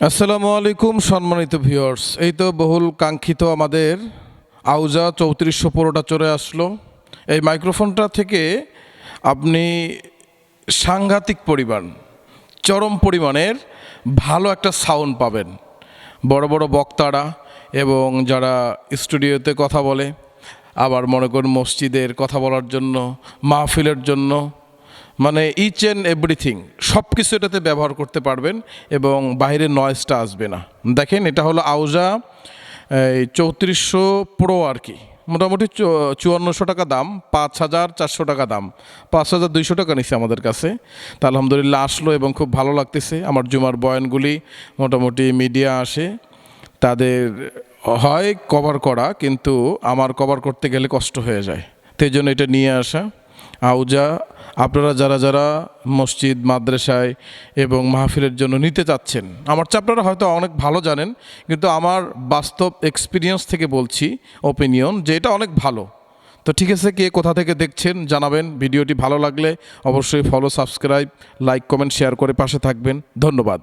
আসসালামু আলাইকুম সম্মানিত ভিউয়ার্স, এই তো বহুল কাঙ্ক্ষিত আমাদের আউজা 3415টা চলে আসলো। এই মাইক্রোফোনটা থেকে আপনি সাংঘাতিক পরিমাণ, চরম পরিমাণের ভালো একটা সাউন্ড পাবেন। বড় বড় বক্তারা এবং যারা স্টুডিওতে কথা বলে, আবার মনে করুন মসজিদের কথা বলার জন্য, মাহফিলের জন্য, মানে ইচ অ্যান্ড এভরিথিং সব কিছু এটাতে ব্যবহার করতে পারবেন এবং বাইরের নয়েজটা আসবে না। দেখেন, এটা হলো আউজা 3400 প্রো আর কি, মোটামুটি 5400 টাকা দাম, 5400 টাকা দাম, 5200 টাকা নিচ্ছে আমাদের কাছে। তা আলহামদুলিল্লাহ আসলো এবং খুব ভালো লাগতেছে। আমার জুমার বয়ানগুলি মোটামুটি মিডিয়া আসে, তাদের হয় কভার করা, কিন্তু আমার কভার করতে গেলে কষ্ট হয়ে যায়, সেই জন্য এটা নিয়ে আসা। আউজা আপনারা যারা যারা মসজিদ, মাদ্রাসায় এবং মাহফিলের জন্য নিতে চাচ্ছেন, আমার চেয়ে আপনারা হয়তো অনেক ভালো জানেন, কিন্তু আমার বাস্তব এক্সপিরিয়েন্স থেকে বলছি, ওপিনিয়ন, যে এটা অনেক ভালো। তো ঠিক আছে, কে কোথা থেকে দেখছেন জানাবেন। ভিডিওটি ভালো লাগলে অবশ্যই follow, subscribe, like, comment, share করে পাশে থাকবেন। ধন্যবাদ।